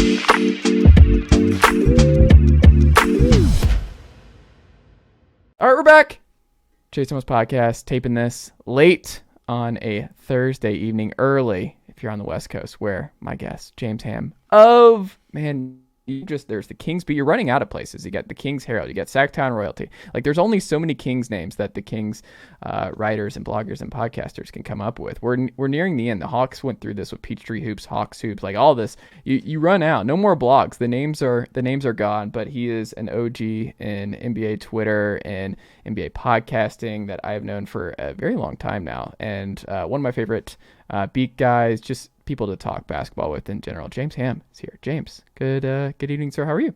All right, we're back. Chase Thomas Podcast, taping this late on a Thursday evening, early if you're on the West Coast, where my guest, James Ham there's the Kings, but you're running out of places. You got the Kings Herald, you got Sacktown Royalty. Like, there's only so many Kings names that the Kings writers and bloggers and podcasters can come up with. We're nearing the end. The Hawks went through this with Peachtree Hoops, Hawks Hoops, like all this. You run out. No more blogs. The names are gone. But he is an OG in NBA Twitter and NBA podcasting that I have known for a very long time now, and one of my favorite beat guys, just people to talk basketball with in general. James Ham is here. James, good evening, sir. How are you?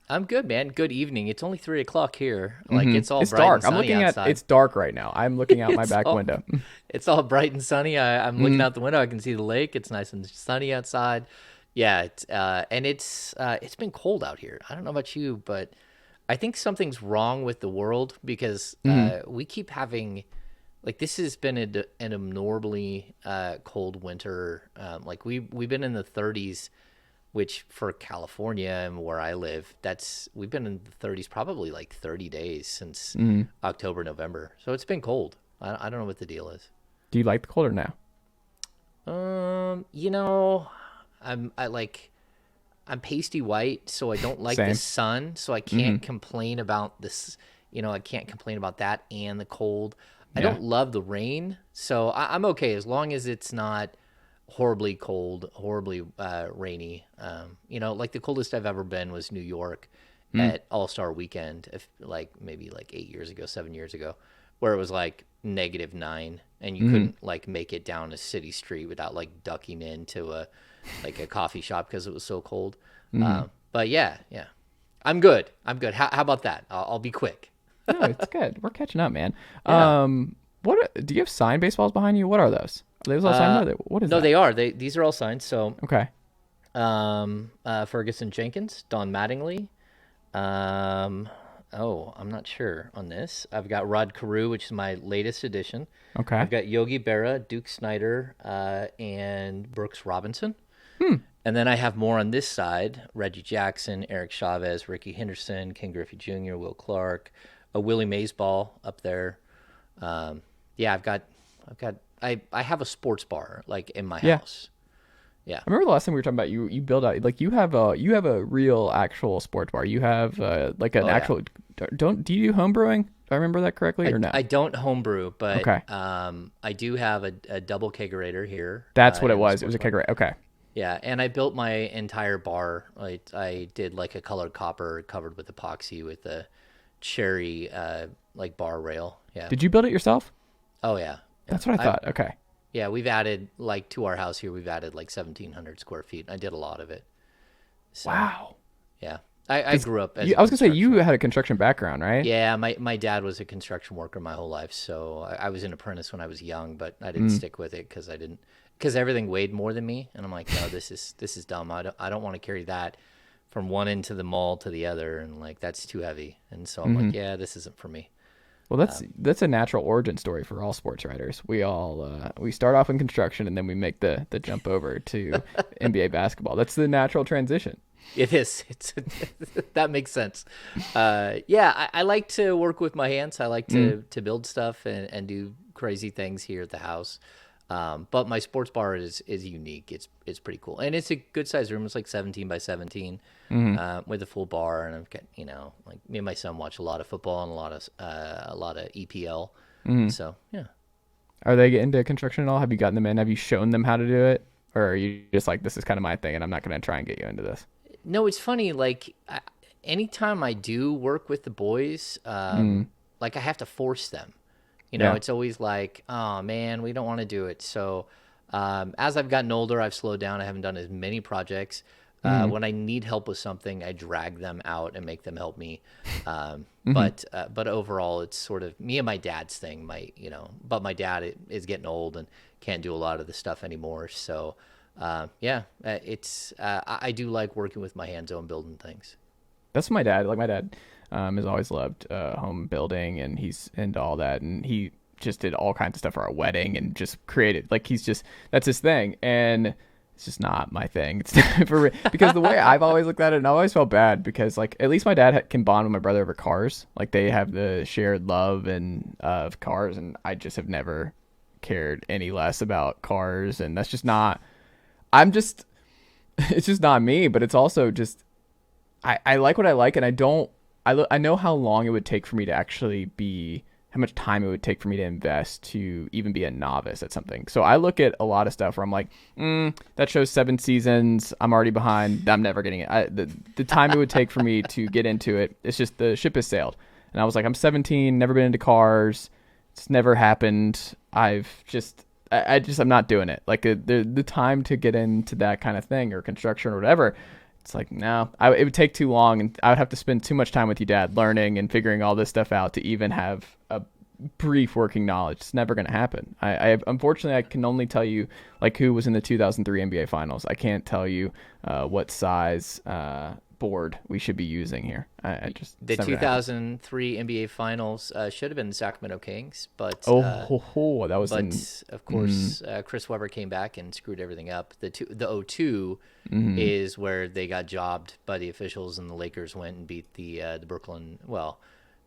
I'm good, man. Good evening. It's only 3:00 here. Like it's all it's bright dark. and sunny I'm looking outside. it's dark right now. I'm looking out my back window. It's all bright and sunny. I'm looking out the window. I can see the lake. It's nice and sunny outside. Yeah, it's been cold out here. I don't know about you, but I think something's wrong with the world because we keep having. Like, this has been an abnormally cold winter. Like we've been in the 30s, which for California and where I live, we've been in the 30s probably like 30 days since October, November. So it's been cold. I don't know what the deal is. Do you like the cold or no? I'm pasty white, so I don't like Same. the sun. So I can't complain about this. I can't complain about that and the cold. I don't love the rain, so I'm okay as long as it's not horribly cold, horribly rainy. Like the coldest I've ever been was New York at All-Star Weekend, maybe 8 years ago, 7 years ago, where it was like -9, and you couldn't like make it down a city street without like ducking into a coffee shop because it was so cold. But yeah, I'm good. How about that? I'll be quick. No, it's good. We're catching up, man. Yeah. Do you have signed baseballs behind you? What are those? Are those all signed? What is that? No, they are. These are all signed. So okay. Ferguson Jenkins, Don Mattingly. I'm not sure on this. I've got Rod Carew, which is my latest edition. Okay. I've got Yogi Berra, Duke Snyder, and Brooks Robinson. And then I have more on this side: Reggie Jackson, Eric Chavez, Ricky Henderson, Ken Griffey Jr., Will Clark, a Willie Mays ball up there. I have a sports bar like in my house. Yeah. I remember the last time we were talking about you build out, like you have a real actual sports bar. You have actual. Do you do home brewing? Do I remember that correctly or no? I don't homebrew, but okay. I do have a double kegerator here. That's what it was. It was a kegerator. Okay. Yeah, and I built my entire bar. I did like a colored copper covered with epoxy with a cherry bar rail. Yeah. Did you build it yourself? Oh yeah. That's what I thought. Okay. Yeah, we've added to our house here. We've added 1,700 square feet. I did a lot of it. So, wow. Yeah, I grew up. I was gonna say you had a construction background, right? Yeah, my dad was a construction worker my whole life, so I was an apprentice when I was young, but I didn't stick with it because everything weighed more than me, and I'm like, no, this is dumb. I don't want to carry that from one end to the mall to the other, and like that's too heavy. And so I'm like, yeah, this isn't for me. Well, that's a natural origin story for all sports writers. We all we start off in construction and then we make the jump over to NBA basketball. That's the natural transition. It is. That makes sense. I like to work with my hands. I like to build stuff and do crazy things here at the house. But my sports bar is unique. It's pretty cool, and it's a good sized room. It's like 17 by 17 with a full bar, and I've got like me and my son watch a lot of football and a lot of EPL. So yeah. Are they into construction at all? Have you gotten them in? Have you shown them how to do it, or are you just like, this is kind of my thing, and I'm not going to try and get you into this? No, it's funny. Like anytime I do work with the boys, like I have to force them. It's always like, oh man, we don't want to do it. So as I've gotten older, I've slowed down. I haven't done as many projects. When I need help with something, I drag them out and make them help me. But overall, it's sort of me and my dad's thing. But my dad is getting old and can't do a lot of the stuff anymore. So it's I do like working with my hands on building things. That's my dad. Like my dad has always loved home building, and he's into all that, and he just did all kinds of stuff for our wedding and just created, like, that's his thing. And It's just not my thing. It's never, because the way I've always looked at it, and I always felt bad because like at least my dad can bond with my brother over cars. Like they have the shared love and of cars, and I just have never cared any less about cars, and that's just not. I'm just, it's just not me. But it's also just I like what I like, and I don't. I know how long it would take for me to actually be, how much time it would take for me to invest to even be a novice at something. So I look at a lot of stuff where I'm like, that show's 7 seasons. I'm already behind. I'm never getting it. The time it would take for me to get into it, it's just the ship has sailed. And I was like, I'm 17, never been into cars. It's never happened. I'm not doing it. Like the time to get into that kind of thing or construction or whatever, it's like, no, it would take too long, and I would have to spend too much time with you, Dad, learning and figuring all this stuff out to even have a brief working knowledge. It's never going to happen. Unfortunately, I can only tell you like who was in the 2003 NBA Finals. I can't tell you what size board we should be using here. The 2003 NBA Finals should have been the Sacramento Kings, but that was. But of course, Chris Webber came back and screwed everything up. The 02 is where they got jobbed by the officials, and the Lakers went and beat the Brooklyn,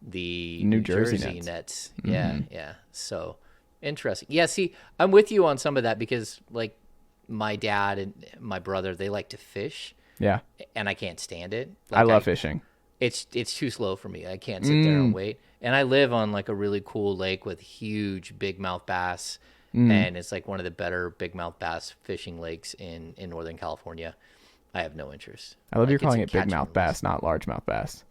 the New Jersey Nets. Yeah. So interesting. Yeah. See, I'm with you on some of that because like my dad and my brother, they like to fish. Yeah. And I can't stand it. Like, I love fishing. It's too slow for me. I can't sit there and wait. And I live on like a really cool lake with huge big mouth bass. And it's like one of the better big mouth bass fishing lakes in Northern California. I have no interest. I love you're calling it big mouth bass, not large mouth bass.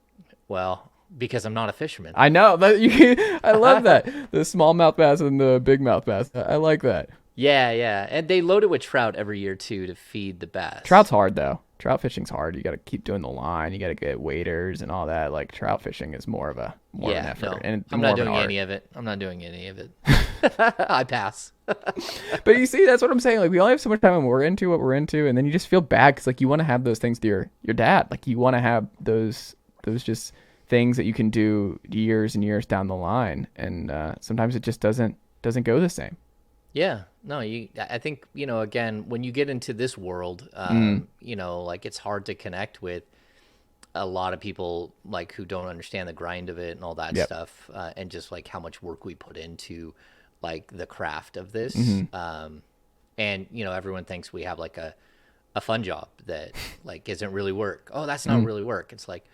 Well, because I'm not a fisherman. I know. I love that. The small mouth bass and the big mouth bass. I like that. Yeah. And they load it with trout every year too to feed the bass. Trout's hard though. Trout fishing's hard. You got to keep doing the line. You got to get waders and all that. Like trout fishing is more of an effort. No, and I'm not doing any of it. I pass. But you see, that's what I'm saying. Like we only have so much time and we're into what we're into, and then you just feel bad because like you want to have those things to your dad. Like you want to have those just things that you can do years and years down the line, and sometimes it just doesn't go the same. Yeah, no, I think, again, when you get into this world, like it's hard to connect with a lot of people like who don't understand the grind of it and all that stuff, and just like how much work we put into like the craft of this. And, everyone thinks we have like a fun job that like isn't really work. Oh, that's not really work. It's like,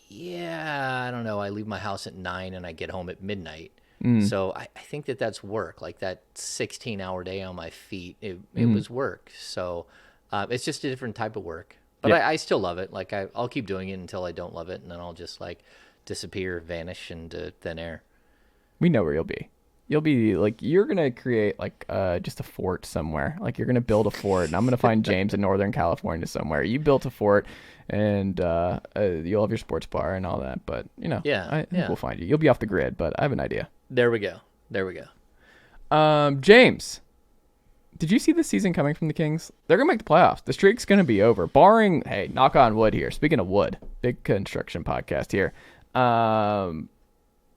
yeah, I don't know. I leave my house at 9 and I get home at midnight. So I think that's work, like that 16-hour day on my feet. It was work. So it's just a different type of work. But I still love it. Like I'll keep doing it until I don't love it, and then I'll just like disappear, vanish into thin air. We know where you'll be. You'll be like, you're gonna create like just a fort somewhere. Like you're gonna build a fort, and I'm gonna find James in Northern California somewhere. You built a fort, and you'll have your sports bar and all that. But I think we'll find you. You'll be off the grid, but I have an idea. There we go. James, did you see this season coming from the Kings? They're going to make the playoffs. The streak's going to be over. Barring, hey, knock on wood here. Speaking of wood, big construction podcast here.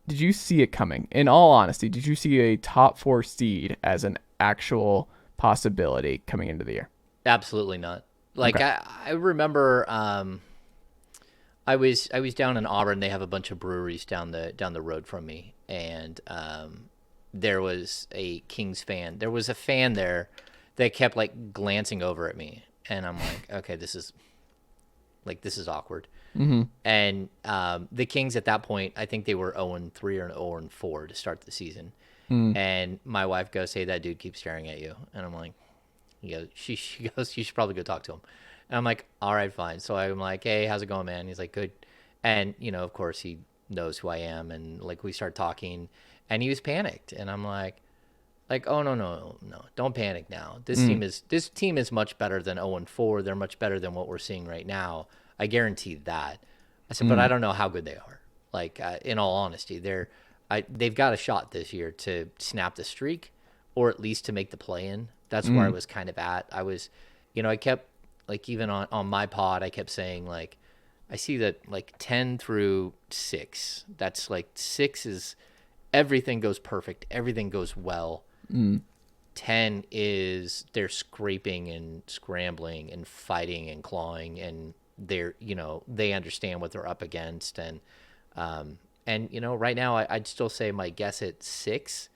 Did you see it coming? In all honesty, did you see a top 4 seed as an actual possibility coming into the year? Absolutely not. Like, okay. I remember I was down in Auburn. They have a bunch of breweries down the road from me. And there was a Kings fan. There was a fan there that kept like glancing over at me, and I'm like, okay, this is awkward. And the Kings at that point, I think they were 0-3 or 0-4 to start the season. And my wife goes, "Hey, that dude keeps staring at you," and I'm like, she goes, "You should probably go talk to him." And I'm like, "All right, fine." So I'm like, "Hey, how's it going, man?" He's like, "Good." And of course he knows who I am, and like we start talking, and he was panicked, and I'm like, oh no, don't panic now. This team is much better than 0-4. They're much better than what we're seeing right now. I guarantee that. I said, but I don't know how good they are. Like in all honesty, they've got a shot this year to snap the streak, or at least to make the play-in. That's where I was kind of at. I was, I kept like even on my pod, I kept saying like, I see that like 10 through 6. That's like 6 is everything goes perfect. Everything goes well. 10 is they're scraping and scrambling and fighting and clawing, and they're, they understand what they're up against. And right now I'd still say my guess at 6,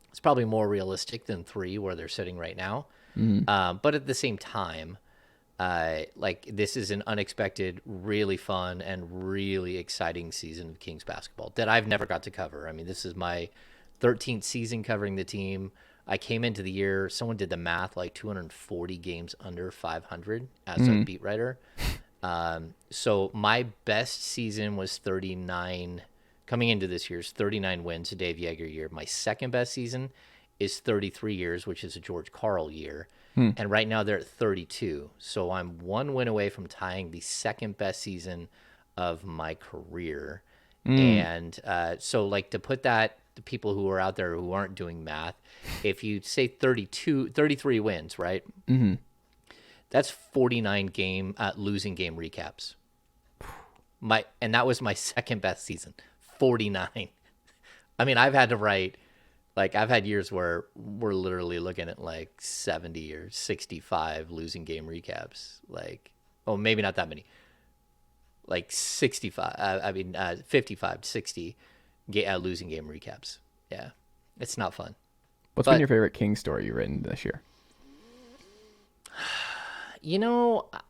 it's probably more realistic than 3 where they're sitting right now. But at the same time, like, this is an unexpected, really fun and really exciting season of Kings basketball that I've never got to cover. I mean, this is my 13th season covering the team. I came into the year, someone did the math, like 240 games under 500 as a beat writer. So my best season was 39, coming into this year's 39 wins, a Dave Yeager year. My second best season is 33 years, which is a George Karl year. And right now they're at 32. So I'm 1 win away from tying the second best season of my career. And so, like, to put that, the people who are out there who aren't doing math, if you say 33 wins, right? That's 49 losing game recaps. And that was my second best season, 49. I mean, I've had to write, like, I've had years where we're literally looking at like 70 or 65 losing game recaps. Like, oh, maybe not that many. Like 65, 55, 60 losing game recaps. Yeah, it's not fun. What's been your favorite King story you've written this year?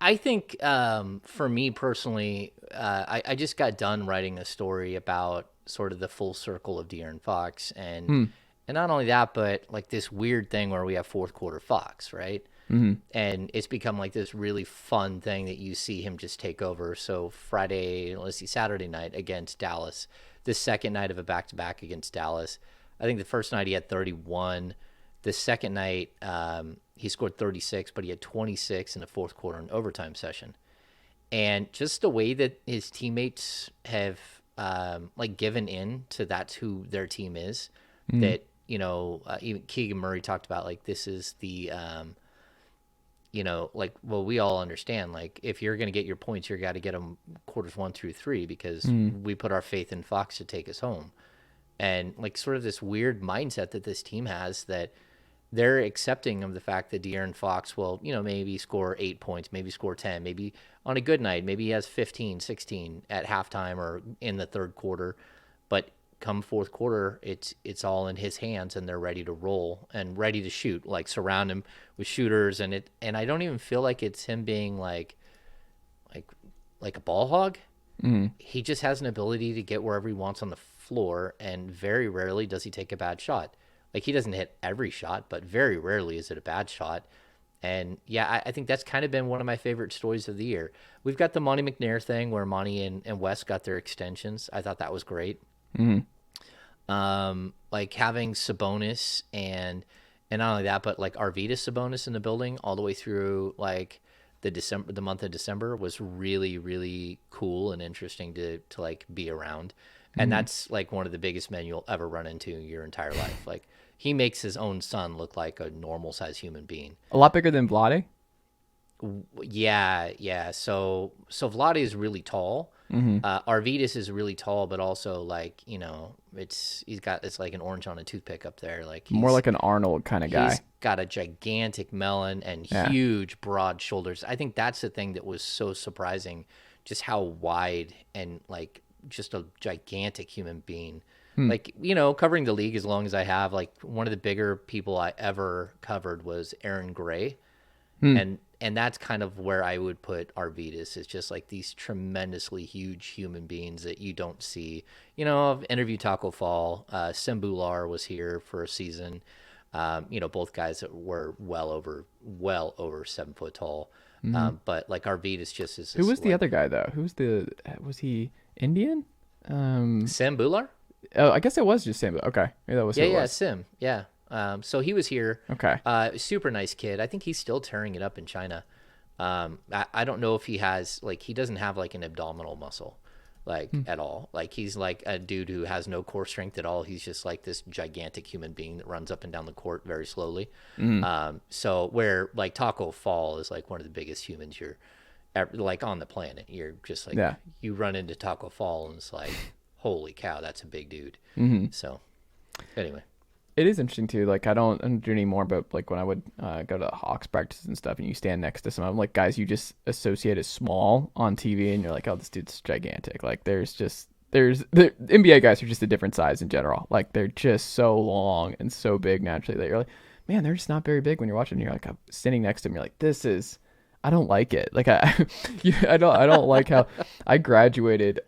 I think for me personally, I just got done writing a story about sort of the full circle of De'Aaron Fox. And not only that, but like this weird thing where we have fourth quarter Fox, right? And it's become like this really fun thing that you see him just take over. So Saturday night against Dallas, the second night of a back-to-back against Dallas. I think the first night he had 31. The second night he scored 36, but he had 26 in the fourth quarter and overtime session. And just the way that his teammates have like given in to that's who their team is, that, even Keegan Murray talked about, like, this is the, like, well, we all understand, like, if you're going to get your points, you got to get them quarters 1 through 3 because we put our faith in Fox to take us home. And, like, sort of this weird mindset that this team has, that they're accepting of the fact that De'Aaron Fox will, maybe score 8 points, maybe score 10, maybe on a good night, maybe he has 15, 16 at halftime or in the third quarter. But come fourth quarter, it's all in his hands, and they're ready to roll and ready to shoot, like surround him with shooters. And I don't even feel like it's him being like a ball hog. He just has an ability to get wherever he wants on the floor, and very rarely does he take a bad shot. Like, he doesn't hit every shot, but very rarely is it a bad shot. And yeah, I think that's kind of been one of my favorite stories of the year. We've got the Monty McNair thing where Monty and Wes got their extensions. I thought that was great. Like having Sabonis and not only that, but like Arvydas Sabonis in the building all the way through like the month of December was really, really cool and interesting to like be around. And that's like one of the biggest men you'll ever run into in your entire life. Like, he makes his own son look like a normal sized human being. A lot bigger than Vlade? Yeah. So Vlade is really tall. Arvydas is really tall, but also like, it's like an orange on a toothpick up there. Like, more like an Arnold kind of guy. He's got a gigantic melon and huge broad shoulders. I think that's the thing that was so surprising, just how wide and like just a gigantic human being. Like, covering the league as long as I have, like, one of the bigger people I ever covered was Aaron Gray. And that's kind of where I would put Arvydas. It's just like these tremendously huge human beings that you don't see. I've interviewed Taco Fall. Sim Bular was here for a season. Both guys that were well over 7 foot tall. But like Arvydas just is. Who was the other guy though? Was he Indian? Sim Bular? Oh, I guess it was just Sim. Okay, maybe that was. Yeah, Sim. Yeah. So he was here. Okay. Super nice kid. I think he's still tearing it up in China. I don't know if he has, like, he doesn't have like an abdominal muscle, like at all. Like, he's like a dude who has no core strength at all. He's just like this gigantic human being that runs up and down the court very slowly. So where like Taco Fall is like one of the biggest humans you're ever, like, on the planet. You're just like, you run into Taco Fall and it's like, holy cow, that's a big dude. So anyway. It is interesting too. Like I don't do anymore, but like when I would go to the Hawks practices and stuff, and you stand next to some of them, like guys you just associate as small on TV, and you're like, oh, this dude's gigantic. Like there's the NBA guys are just a different size in general. Like they're just so long and so big naturally that you're like, man, they're just not very big when you're watching. You're like, I'm sitting next to them. You're like, this is. I don't like it. Like I don't like how I graduated.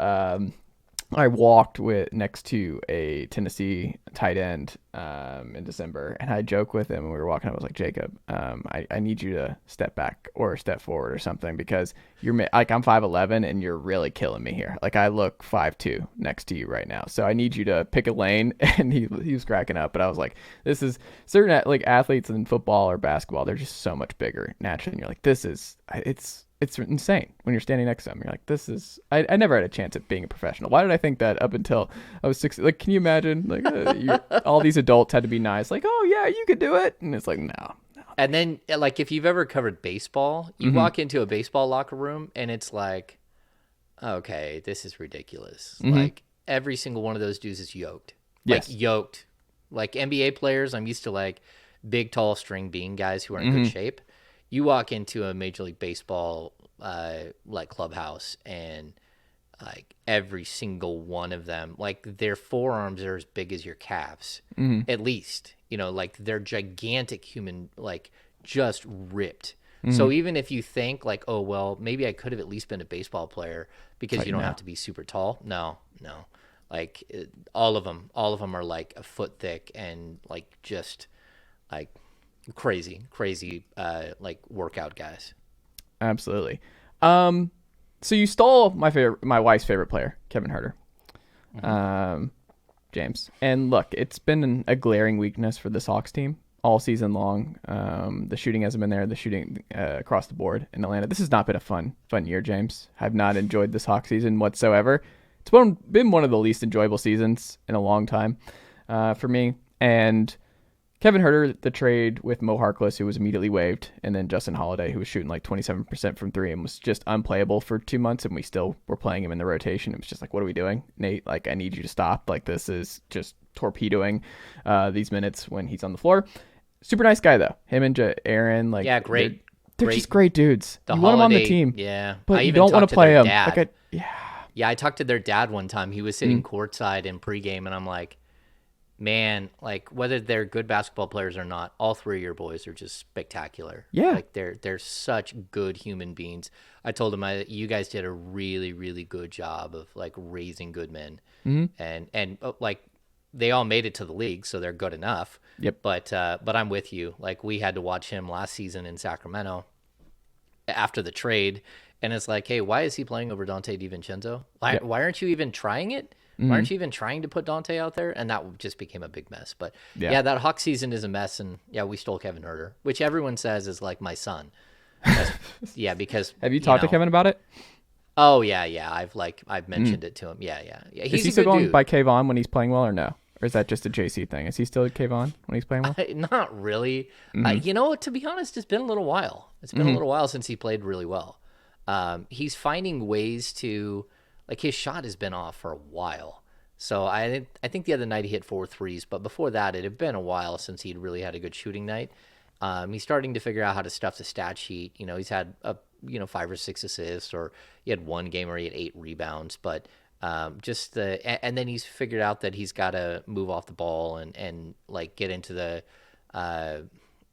I walked with next to a Tennessee tight end in December, and I joked with him when we were walking. I was like, Jacob, I need you to step back or step forward or something because like I'm 5'11" and you're really killing me here. Like I look 5'2" next to you right now, so I need you to pick a lane. And he was cracking up, but I was like, this is certain like athletes in football or basketball, they're just so much bigger naturally, and you're like, it's insane when you're standing next to them. You're like, this is. I never had a chance at being a professional. Why did I think that up until I was 6? Like, can you imagine? Like, all these adults had to be nice. Like, oh yeah, you could do it, and it's like, no. And then, like, if you've ever covered baseball, you walk into a baseball locker room, and it's like, okay, this is ridiculous. Like, every single one of those dudes is yoked. Like, Yes. yoked. Like, NBA players, I'm used to, like, big, tall string being guys who are in good shape. You walk into a Major League Baseball, like, clubhouse, and, like, every single one of them, like, their forearms are as big as your calves, at least. You know, like, they're gigantic human, like, just ripped. So even if you think, like, oh, well, maybe I could have at least been a baseball player because Like, you don't no. have to be super tall. No. Like, all of them are, like, a foot thick and, like, just, like, crazy, like, workout guys. Absolutely. So you stole my wife's favorite player, Kevin Huerter. James. And look, it's been a glaring weakness for this Hawks team all season long. The shooting hasn't been there. The shooting across the board in Atlanta. This has not been a fun year, James. I've not enjoyed this Hawks season whatsoever. It's been one of the least enjoyable seasons in a long time for me. And Kevin Huerter, the trade with Mo Harkless, who was immediately waived, and then Justin Holiday, who was shooting like 27% from three and was just unplayable for 2 months, and we still were playing him in the rotation. It was just like, what are we doing, Nate? Like, I need you to stop. Like, this is just torpedoing these minutes when he's on the floor. Super nice guy, though. Him and Aaron, like, Yeah, great. They're just great dudes. The You want them on the Holiday, team, yeah. but I you even don't want talked to play their him. dad. Like, Yeah, I talked to their dad one time. He was sitting courtside in pregame, and I'm like, man, like, whether they're good basketball players or not, all three of your boys are just spectacular. Yeah. Like, they're such good human beings. I told him you guys did a really, really good job of, like, raising good men. And like, they all made it to the league, so they're good enough. Yep. But I'm with you. Like, we had to watch him last season in Sacramento after the trade, and it's like, hey, why is he playing over Dante DiVincenzo? Why aren't you even trying it? Why aren't you even trying to put Dante out there? And that just became a big mess. But yeah, that Hawk season is a mess, and yeah, we stole Kevin Huerter, which everyone says is like my son. Yeah, because Have you talked to Kevin about it? Oh yeah, I've mentioned it to him. Yeah. Is He's he a still good going dude. by Kayvon when he's playing well, or no? Or is that just a JC thing? Is he still at Kayvon when he's playing well? Not really. You know, to be honest, it's been a little while. It's been a little while since he played really well. He's finding ways to, like, his shot has been off for a while. So I think the other night he hit 4 threes, but before that it had been a while since he'd really had a good shooting night. He's starting to figure out how to stuff the stat sheet. You know, he's had 5 or 6 assists, or he had one game where he had 8 rebounds, but and then he's figured out that he's got to move off the ball and like get into the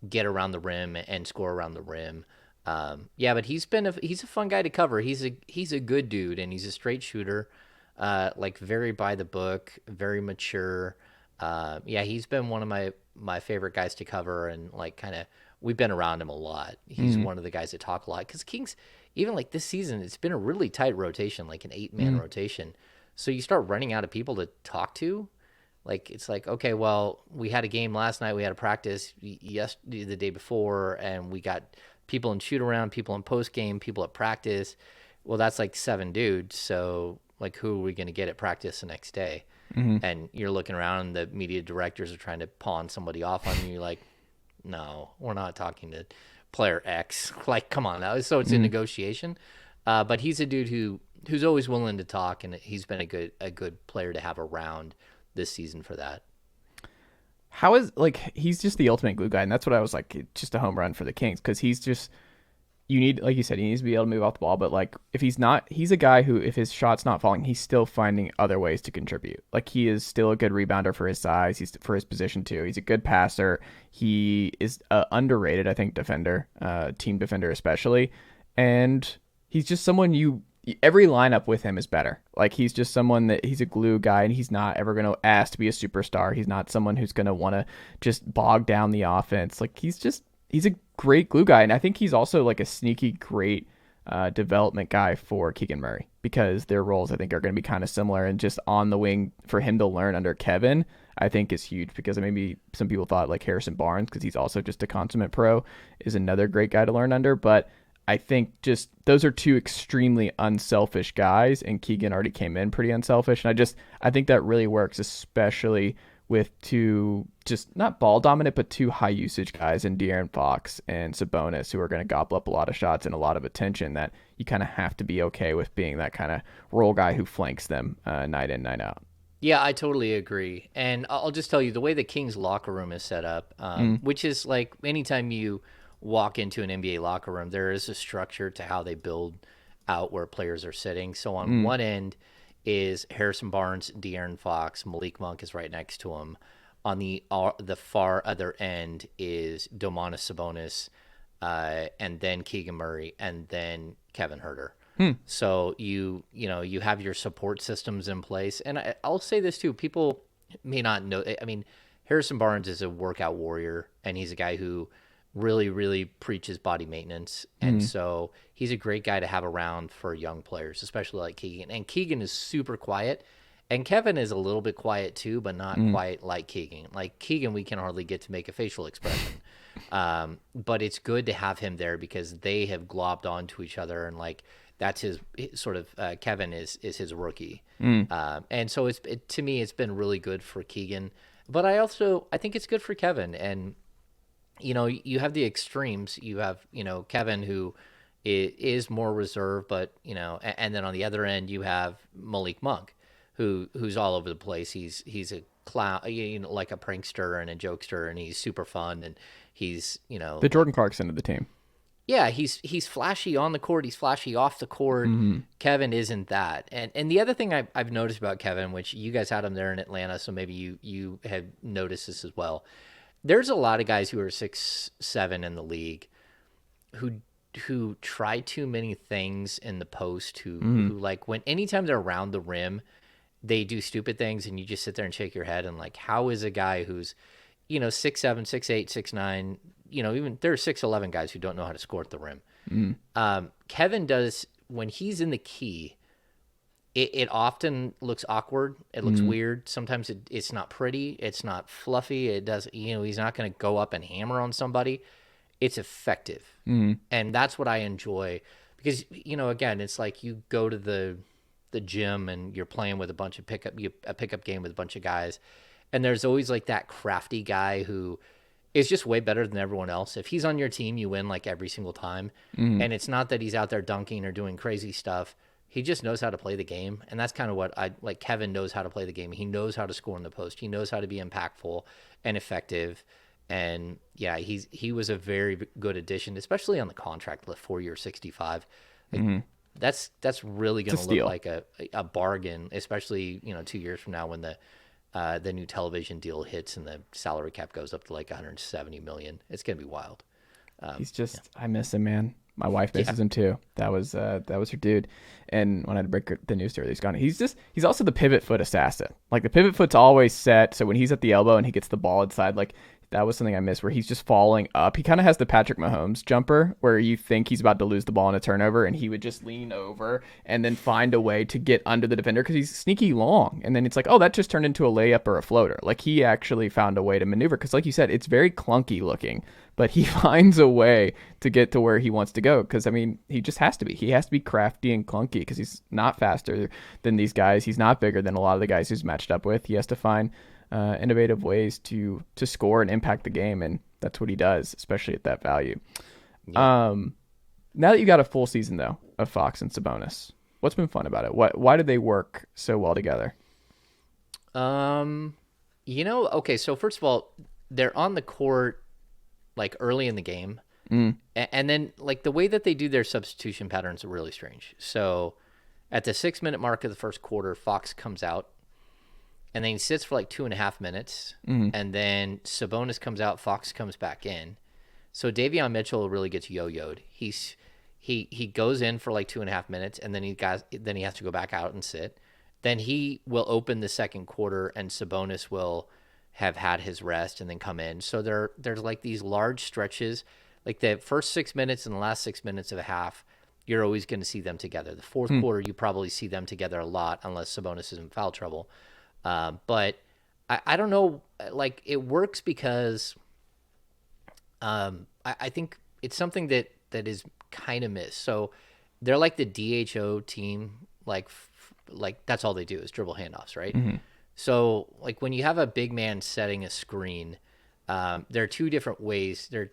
get around the rim and score around the rim. But he's a fun guy to cover. He's a good dude, and he's a straight shooter. Like, very by the book, very mature. He's been one of my favorite guys to cover, and like, kind of, we've been around him a lot. He's one of the guys that talk a lot, because Kings, even like this season, it's been a really tight rotation, like an 8-man rotation. So you start running out of people to talk to. Like, it's like, okay, well, we had a game last night, we had a practice the day before, and we got people in shoot around, people in post game, people at practice. Well, that's like 7 dudes. So, like, who are we going to get at practice the next day? And you're looking around, and the media directors are trying to pawn somebody off on you. You're like, no, we're not talking to player X. Like, come on now. So it's a negotiation. But he's a dude who's always willing to talk, and he's been a good player to have around this season for that. how is like he's just the ultimate glue guy, and that's what I was like, just a home run for the Kings because he's just you need, like you said, he needs to be able to move off the ball. But like, if he's not, he's a guy who, if his shot's not falling, he's still finding other ways to contribute. Like he is still a good rebounder for his size. He's for his position too. He's a good passer. He is underrated, I think, defender, team defender especially, and he's just someone every lineup with him is better. Like he's just someone that he's a glue guy, and he's not ever going to ask to be a superstar. He's not someone who's going to want to just bog down the offense. Like he's a great glue guy, and I think he's also like a sneaky great development guy for Keegan Murray because their roles I think are going to be kind of similar, and just on the wing for him to learn under Kevin I think is huge because maybe some people thought like Harrison Barnes, because he's also just a consummate pro, is another great guy to learn under. But I think just those are two extremely unselfish guys, and Keegan already came in pretty unselfish, and I think that really works, especially with two just not ball dominant, but two high usage guys in De'Aaron Fox and Sabonis, who are going to gobble up a lot of shots and a lot of attention, that you kind of have to be okay with being that kind of role guy who flanks them night in, night out. Yeah, I totally agree. And I'll just tell you, the way the Kings locker room is set up, which is like anytime you walk into an NBA locker room, there is a structure to how they build out where players are sitting. So on one end is Harrison Barnes, De'Aaron Fox, Malik Monk is right next to him. On the far other end is Domantas Sabonis, and then Keegan Murray, and then Kevin Huerter. So you have your support systems in place. And I'll say this too, people may not know. I mean, Harrison Barnes is a workout warrior, and he's a guy who really, really preaches body maintenance. And so he's a great guy to have around for young players, especially like Keegan. And Keegan is super quiet. And Kevin is a little bit quiet too, but not quite like Keegan. Like Keegan, we can hardly get to make a facial expression. But it's good to have him there because they have globbed onto each other, and like that's his sort of Kevin is his rookie. And so to me, it's been really good for Keegan. But I think it's good for Kevin. And you have the extremes. You have, Kevin, who is more reserved, but, and then on the other end, you have Malik Monk, who's all over the place. He's a clown, like a prankster and a jokester, and he's super fun. And he's, the Jordan Clarkson of the team. Yeah, he's flashy on the court. He's flashy off the court. Kevin isn't that. And the other thing I've noticed about Kevin, which you guys had him there in Atlanta, so maybe you have noticed this as well. There's a lot of guys who are 6'7" in the league who try too many things in the post, who like anytime they're around the rim, they do stupid things, and you just sit there and shake your head and like, how is a guy who's 6'7", 6'8", 6'9", even there are 6'11" guys who don't know how to score at the rim. Kevin does, when he's in the key, it often looks awkward. It looks weird. Sometimes it's not pretty. It's not fluffy. It does, he's not going to go up and hammer on somebody. It's effective. And that's what I enjoy because, again, it's like you go to the gym and you're playing with a bunch of a pickup game with a bunch of guys. And there's always like that crafty guy who is just way better than everyone else. If he's on your team, you win like every single time. And it's not that he's out there dunking or doing crazy stuff. He just knows how to play the game. And that's kind of what I like. Kevin knows how to play the game. He knows how to score in the post. He knows how to be impactful and effective. And yeah, he was a very good addition, especially on the contract, the 4 year 65. Like, that's really going to look like a bargain, especially 2 years from now when the new television deal hits and the salary cap goes up to like 170 million. It's going to be wild. He's just, I miss him, man. My wife misses him too. That was her dude. And when I had to break the news to her, he's gone. He's also the pivot foot assassin. Like the pivot foot's always set. So when he's at the elbow and he gets the ball inside, like that was something I missed, where he's just falling up. He kind of has the Patrick Mahomes jumper where you think he's about to lose the ball in a turnover, and he would just lean over and then find a way to get under the defender because he's sneaky long. And then it's like, oh, that just turned into a layup or a floater. Like he actually found a way to maneuver because, like you said, it's very clunky looking, but he finds a way to get to where he wants to go because, I mean, he just has to be. He has to be crafty and clunky because he's not faster than these guys. He's not bigger than a lot of the guys he's matched up with. He has to find innovative ways to score and impact the game, and that's what he does, especially at that value. Now that you got a full season though of Fox and Sabonis, what's been fun about it? Why did they work so well together? Okay, so first of all, they're on the court like early in the game. And then like the way that they do their substitution patterns are really strange. So at the 6-minute mark of the first quarter, Fox comes out and then he sits for like 2.5 minutes. And then Sabonis comes out, Fox comes back in. So Davion Mitchell really gets yo-yoed. He goes in for like 2.5 minutes and then he has to go back out and sit. Then he will open the second quarter and Sabonis will have had his rest and then come in. So there's like these large stretches, like the first 6 minutes and the last 6 minutes of a half, you're always going to see them together. The fourth quarter, you probably see them together a lot unless Sabonis is in foul trouble. But I don't know, like it works because I think it's something that is kind of missed. So they're like the DHO team, like that's all they do is dribble handoffs, right? So like when you have a big man setting a screen, there are two different ways. There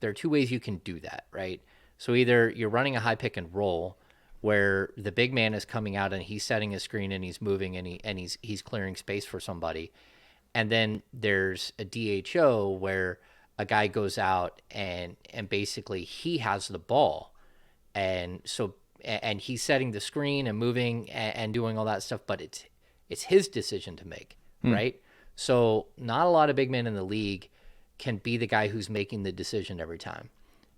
are two ways you can do that, right? So either you're running a high pick and roll where the big man is coming out and he's setting a screen and he's moving and he's clearing space for somebody. And then there's a DHO where a guy goes out and basically he has the ball. And he's setting the screen and moving and doing all that stuff, but it's his decision to make, right? So not a lot of big men in the league can be the guy who's making the decision every time.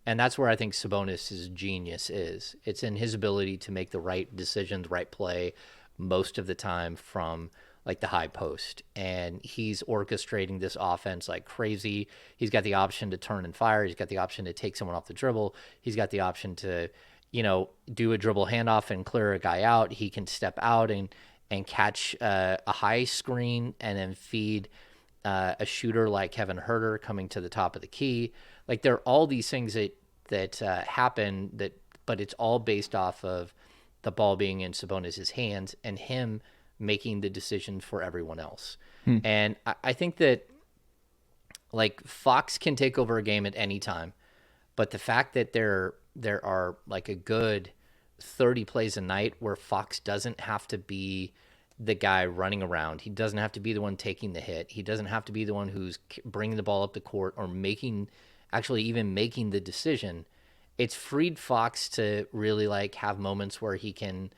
And that's where I think Sabonis' genius is. It's in his ability to make the right decision, the right play most of the time from like the high post. And he's orchestrating this offense like crazy. He's got the option to turn and fire. He's got the option to take someone off the dribble. He's got the option to, do a dribble handoff and clear a guy out. He can step out and catch a high screen and then feed a shooter like Kevin Huerter coming to the top of the key. Like there are all these things that happen but it's all based off of the ball being in Sabonis' hands and him making the decision for everyone else. And I think that like Fox can take over a game at any time, but the fact that there are like a good 30 plays a night where Fox doesn't have to be the guy running around. He doesn't have to be the one taking the hit. He doesn't have to be the one who's bringing the ball up the court or even making the decision. It's freed Fox to really like have moments where he can,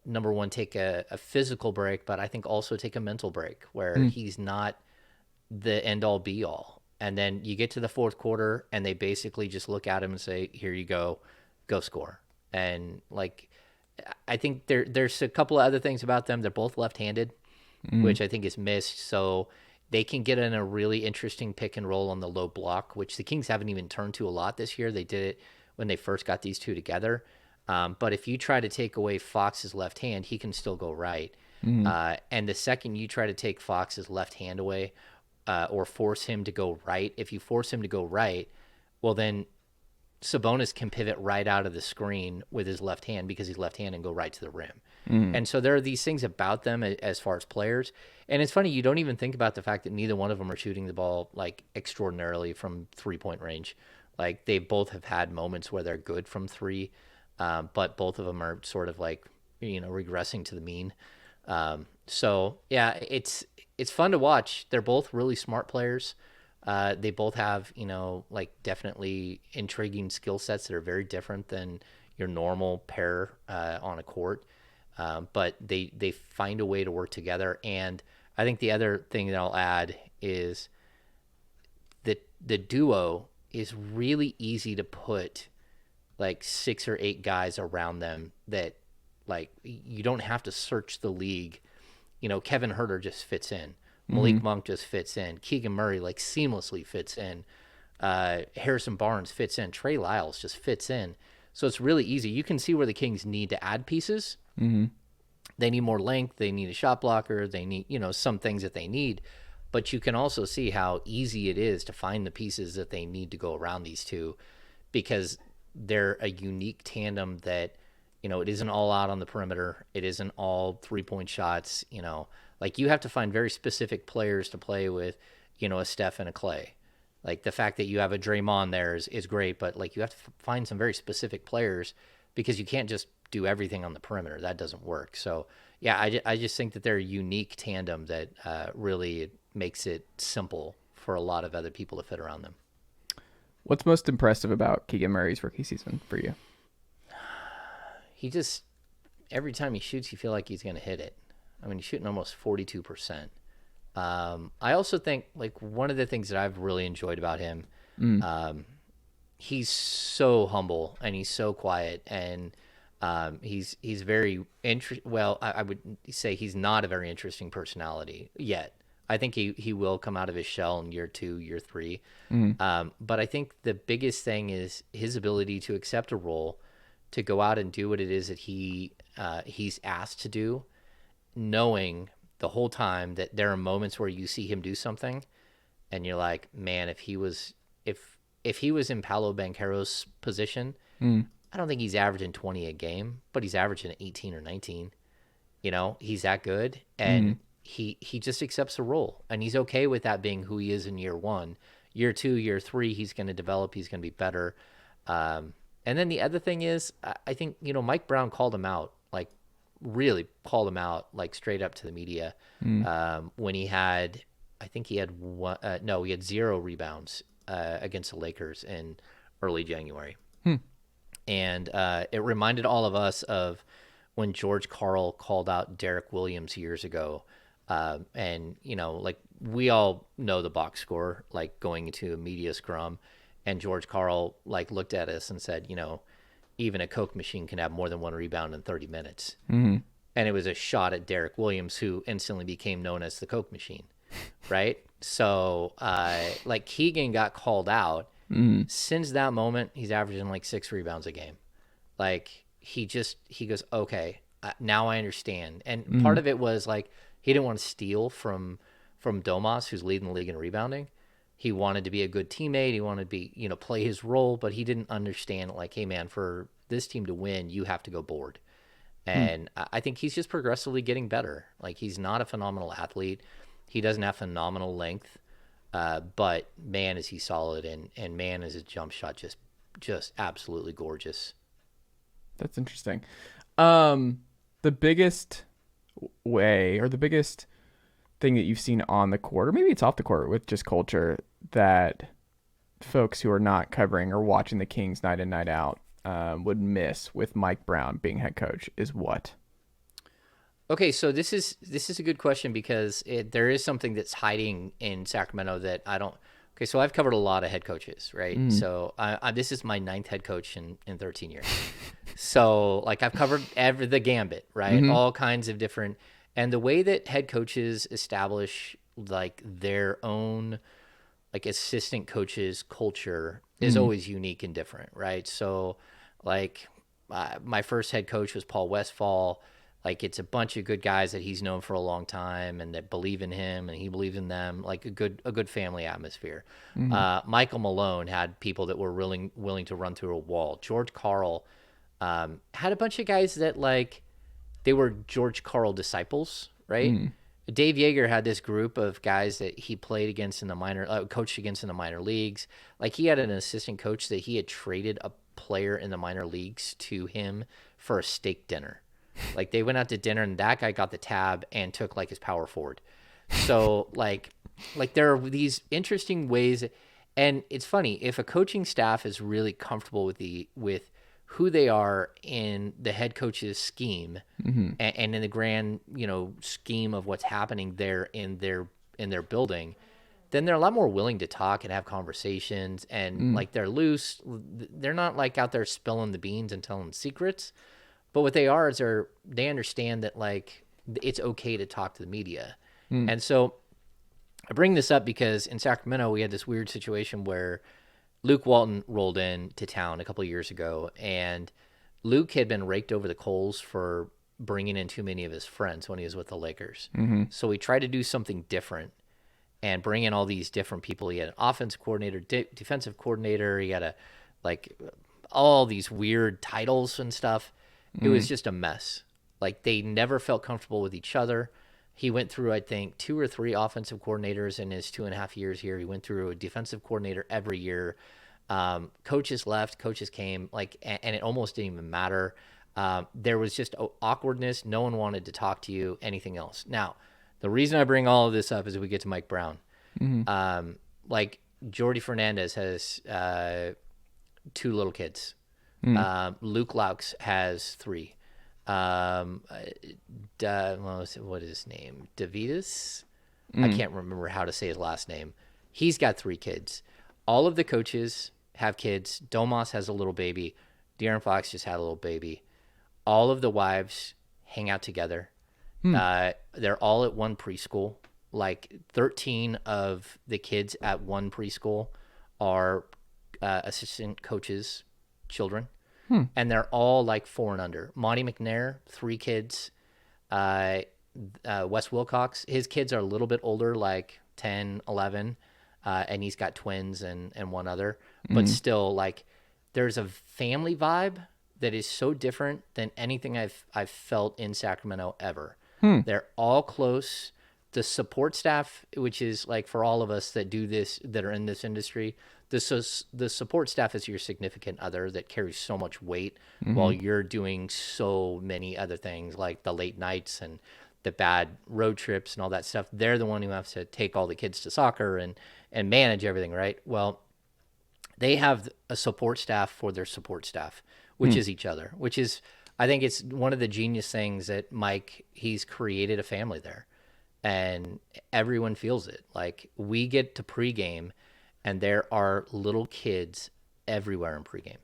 number one, take a physical break, but I think also take a mental break where he's not the end all be all. And then you get to the fourth quarter and they basically just look at him and say, here you go score. And like, I think there's a couple of other things about them. They're both left-handed, which I think is missed. So they can get in a really interesting pick and roll on the low block, which the Kings haven't even turned to a lot this year. They did it when they first got these two together. But if you try to take away Fox's left hand, he can still go right. And the second you try to take Fox's left hand away or force him to go right, if you force him to go right, well, then Sabonis can pivot right out of the screen with his left hand because he's left-handed and go right to the rim. And so there are these things about them as far as players. And it's funny, you don't even think about the fact that neither one of them are shooting the ball like extraordinarily from 3-point range. Like they both have had moments where they're good from three, but both of them are sort of like, regressing to the mean. So yeah, it's fun to watch. They're both really smart players. They both have, like definitely intriguing skill sets that are very different than your normal pair on a court. But they find a way to work together. And I think the other thing that I'll add is that the duo is really easy to put like 6 or 8 guys around them that like you don't have to search the league. Kevin Huerter just fits in. Malik Monk just fits in. Keegan Murray like seamlessly fits in. Harrison Barnes fits in. Trey Lyles just fits in. So it's really easy. You can see where the Kings need to add pieces. They need more length. They need a shot blocker. They need, some things that they need. But you can also see how easy it is to find the pieces that they need to go around these two because they're a unique tandem that, it isn't all out on the perimeter. It isn't all 3-point shots, Like you have to find very specific players to play with, a Steph and a Clay. Like the fact that you have a Draymond there is great, but like you have to find some very specific players because you can't just do everything on the perimeter. That doesn't work. So yeah, I just think that they're a unique tandem that really makes it simple for a lot of other people to fit around them. What's most impressive about Keegan Murray's rookie season for you? He just, every time he shoots, you feel like he's going to hit it. I mean, he's shooting almost 42%. I also think, like, one of the things that I've really enjoyed about him, he's so humble and he's so quiet, and he's very well, I would say he's not a very interesting personality yet. I think he will come out of his shell in year 2, year 3. But I think the biggest thing is his ability to accept a role, to go out and do what it is that he's asked to do, knowing the whole time that there are moments where you see him do something and you're like, man, if he was in Paolo Banchero's position, I don't think he's averaging 20 a game, but he's averaging 18 or 19. You know, he's that good, and he just accepts a role, and he's okay with that being who he is in year 1. Year 2, year 3, he's going to develop, he's going to be better. And then the other thing is, I think, Mike Brown called him out, like really called him out, like straight up to the media, when he had, I think he had he had 0 rebounds against the Lakers in early January. And it reminded all of us of when George Karl called out Derek Williams years ago. And, like, we all know the box score, like going into a media scrum, and George Karl, like, looked at us and said, even a Coke machine can have more than 1 rebound in 30 minutes. And it was a shot at Derek Williams, who instantly became known as the Coke machine, right? So, like, Keegan got called out. Since that moment, he's averaging like 6 rebounds a game. Like, he goes, okay, now I understand. And part of it was like, he didn't want to steal from Domas, who's leading the league in rebounding. He wanted to be a good teammate. He wanted to be, play his role, but he didn't understand, like, hey man, for this team to win, you have to go board. And I think he's just progressively getting better. Like, he's not a phenomenal athlete. He doesn't have phenomenal length. But man, is he solid, and man, is his jump shot just absolutely gorgeous. That's interesting. The biggest way, or the biggest thing that you've seen on the court, or maybe it's off the court with just culture, that folks who are not covering or watching the Kings night in, night out would miss with Mike Brown being head coach is what? Okay, so this is a good question, because there is something that's hiding in Sacramento that I don't. Okay, so I've covered a lot of head coaches, right? So this is my 9th head coach in 13 years. So, like, I've covered the gambit, right? All kinds of different, and the way that head coaches establish, like, their own, like, assistant coaches culture is always unique and different, right? So, like, my first head coach was Paul Westphal. Like, it's a bunch of good guys that he's known for a long time and that believe in him and he believes in them, like a good family atmosphere. Michael Malone had people that were willing to run through a wall. George Karl had a bunch of guys that, like, they were George Karl disciples, right? Dave Yeager had this group of guys that he played against in the coached against in the minor leagues. Like, he had an assistant coach that he had traded a player in the minor leagues to him for a steak dinner. Like, they went out to dinner and that guy got the tab and took, like, his power forward. So like there are these interesting ways, and it's funny, if a coaching staff is really comfortable with who they are in the head coach's scheme, and in the grand, scheme of what's happening there in their building, then they're a lot more willing to talk and have conversations, and like, they're loose. They're not, like, out there spilling the beans and telling secrets. But what they are is they understand that, like, it's okay to talk to the media. And so I bring this up because in Sacramento, we had this weird situation where Luke Walton rolled in to town a couple of years ago, and Luke had been raked over the coals for bringing in too many of his friends when he was with the Lakers. So we tried to do something different and bring in all these different people. He had an offensive coordinator, defensive coordinator. He had all these weird titles and stuff. It was just a mess. Like, they never felt comfortable with each other. He went through, I think, 2 or 3 offensive coordinators in his 2.5 years here. He went through a defensive coordinator every year. Coaches left, coaches came, like, and it almost didn't even matter. There was just awkwardness. No one wanted to talk to you, anything else. Now, the reason I bring all of this up is we get to Mike Brown. Like Jordy Fernandez has 2 little kids. Luke Laux has 3. What is his name? Davidas? I can't remember how to say his last name. He's got 3 kids. All of the coaches have kids. Domas has a little baby. De'Aaron Fox just had a little baby. All of the wives hang out together. They're all at one preschool. Like 13 of the kids at one preschool are assistant coaches' children. And they're all like 4 and under. Monty McNair, 3 kids. Wes Wilcox, his kids are a little bit older, like 10, 11. And he's got twins and one other. But still, like, there's a family vibe that is so different than anything I've felt in Sacramento ever. They're all close. The support staff, which is like for all of us that do this, that are in this industry, the support staff is your significant other that carries so much weight while you're doing so many other things like the late nights and the bad road trips and all that stuff. They're the one who has to take all the kids to soccer and manage everything, right? Well, they have a support staff for their support staff, which is each other, which is, I think it's one of the genius things that Mike, he's created a family there. And everyone feels it. Like, we get to pregame, and there are little kids everywhere in pregame,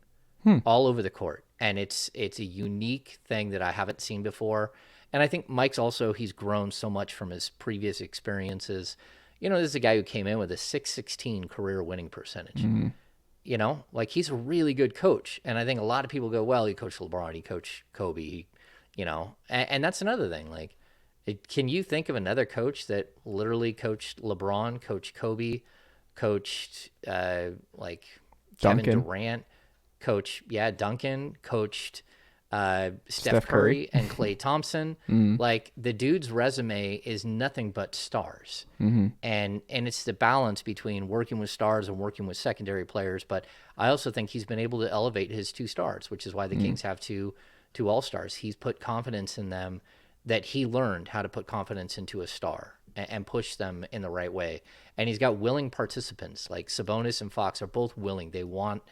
all over the court. And it's a unique thing that I haven't seen before. And I think Mike's also, he's grown so much from his previous experiences. You know, this is a guy who came in with a 616 career winning percentage. You know, like, he's a really good coach. And I think a lot of people go, well, he coached LeBron, he coached Kobe, you know, and that's another thing. Like, can you think of another coach that literally coached LeBron, coached Kobe, coached like Kevin Durant, Duncan, coached Steph Curry and Klay Thompson? Like, the dude's resume is nothing but stars. And it's the balance between working with stars and working with secondary players. But I also think he's been able to elevate his 2 stars, which is why the Kings have two all-stars. He's put confidence in them, that he learned how to put confidence into a star and push them in the right way. And he's got willing participants. Like Sabonis and Fox are both willing. They want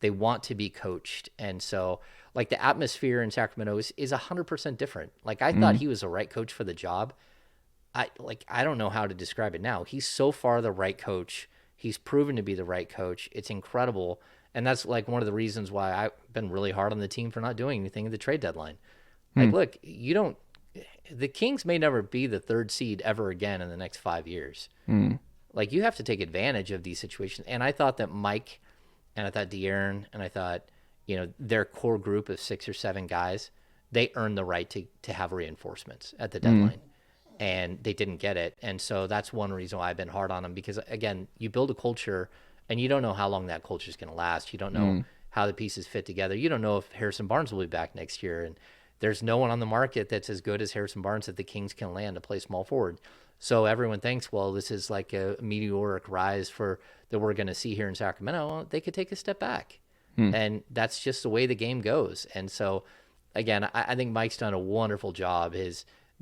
to be coached. And so, like, the atmosphere in Sacramento is 100% different. Like, I thought he was the right coach for the job. I don't know how to describe it now. He's so far the right coach. He's proven to be the right coach. It's incredible. And that's like one of the reasons why I've been really hard on the team for not doing anything at the trade deadline. Like, look, the Kings may never be the 3rd seed ever again in the next 5 years. Like, you have to take advantage of these situations. And I thought that Mike, and I thought De'Aaron, and I thought, you know, their core group of 6 or 7 guys, they earned the right to have reinforcements at the deadline. And they didn't get it. And so that's one reason why I've been hard on them, because, again, you build a culture and you don't know how long that culture is going to last. You don't know how the pieces fit together. You don't know if Harrison Barnes will be back next year. And there's no one on the market that's as good as Harrison Barnes that the Kings can land to play small forward. So everyone thinks, well, this is like a meteoric rise that we're going to see here in Sacramento. Well, they could take a step back. And that's just the way the game goes. And so, again, I think Mike's done a wonderful job. The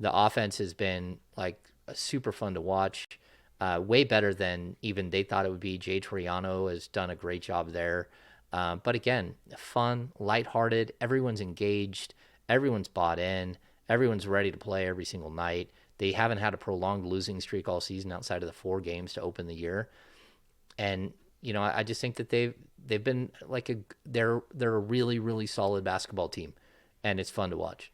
offense has been, like, super fun to watch, way better than even they thought it would be. Jay Triano has done a great job there. But again, fun, lighthearted, everyone's engaged. Everyone's bought in. Everyone's ready to play every single night. They haven't had a prolonged losing streak all season outside of the 4 games to open the year. And, you know, I just think that they've been like they're a really, really solid basketball team, and it's fun to watch.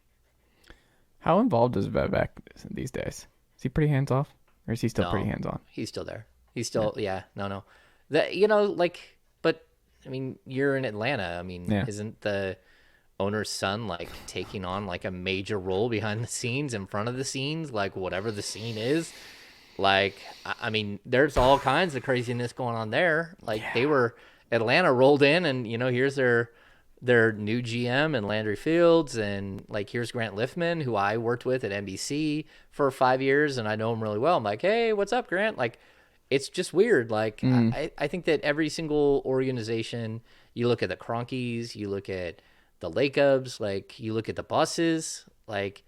How involved is Vivek these days? Is he pretty hands off, or is he still pretty hands on? He's still there. He's still no. You know, like, but I mean, you're in Atlanta. I mean, isn't the owner's son like taking on like a major role behind the scenes, in front of the scenes, like whatever the scene is? Like, I mean, there's all kinds of craziness going on there. Like, Atlanta rolled in, and, you know, here's their new GM and Landry Fields, and like, here's Grant Liffman, who I worked with at NBC for 5 years, and I know him really well. I'm like, hey, what's up, Grant? Like, it's just weird. Like, I think that every single organization, you look at the Cronkies, you look at the Lakers, like you look at the buses, like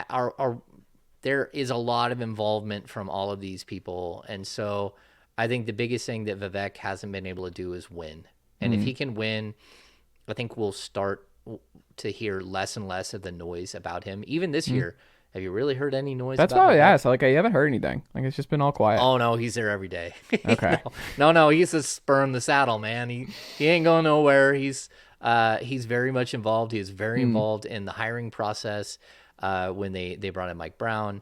are there is a lot of involvement from all of these people. And so I think the biggest thing that Vivek hasn't been able to do is win. And if he can win, I think we'll start to hear less and less of the noise about him. Even this year, have you really heard any noise That's about why I Vivek? asked. Like, I haven't heard anything. Like, it's just been all quiet. Oh no, he's there every day. Okay. No, he's a spur in the saddle, man. He ain't going nowhere. He's very much involved. He is very involved in the hiring process. When they brought in Mike Brown,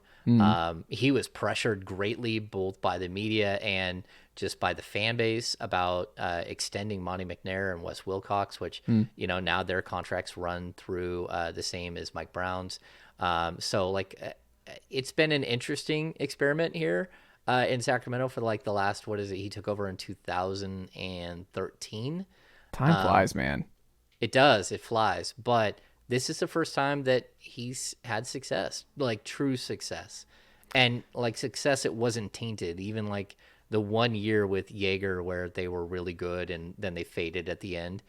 he was pressured greatly both by the media and just by the fan base about extending Monty McNair and Wes Wilcox, which now their contracts run through the same as Mike Brown's. So it's been an interesting experiment here in Sacramento for like the last, what is it? He took over in 2013. Time flies, man. It does. It flies. But this is the first time that he's had success, like true success. And like success, it wasn't tainted. Even like the 1 year with Jaeger where they were really good and then they faded at the end.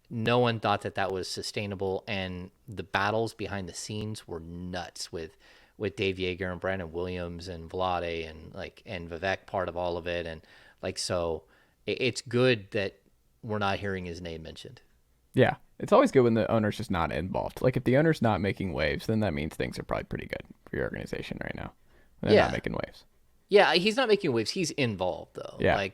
No one thought that was sustainable. And the battles behind the scenes were nuts with Dave Jaeger and Brandon Williams and Vlade and Vivek part of all of it. And so it's good that we're not hearing his name mentioned. Yeah. It's always good when the owner's just not involved. Like, if the owner's not making waves, then that means things are probably pretty good for your organization right now. They're not making waves. Yeah, he's not making waves. He's involved, though. Yeah.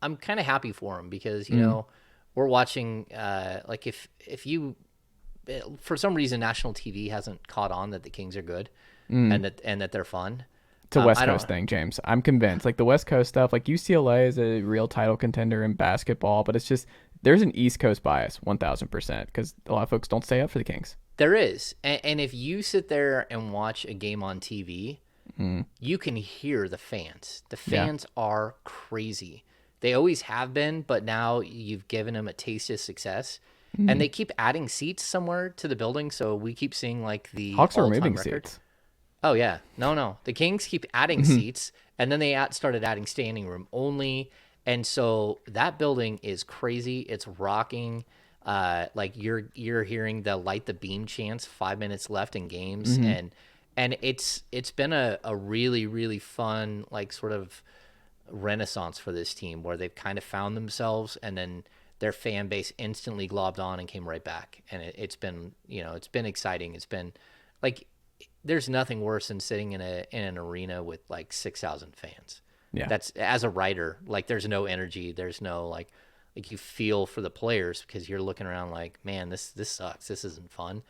I'm kind of happy for him because, we're watching, if you, for some reason, national TV hasn't caught on that the Kings are good and that they're fun. It's a West Coast thing, James. I'm convinced. Like, the West Coast stuff, like UCLA is a real title contender in basketball, but it's just, there's an East Coast bias, 1,000%, because a lot of folks don't stay up for the Kings. There is. And if you sit there and watch a game on TV, you can hear the fans. The fans are crazy. They always have been, but now you've given them a taste of success. And they keep adding seats somewhere to the building, so we keep seeing like the Hawks are moving record. seats. Oh, yeah. No. The Kings keep adding seats, and then they started adding standing room only. And so that building is crazy. It's rocking. You're hearing the light the beam chants 5 minutes left in games. And it's been a really, really fun, like, sort of renaissance for this team where they've kind of found themselves and then their fan base instantly globbed on and came right back. And it's been, it's been exciting. It's been like, there's nothing worse than sitting in an arena with like 6,000 fans. Yeah. That's, as a writer, like, there's no energy. There's no like you feel for the players because you're looking around like, man, this sucks. This isn't fun.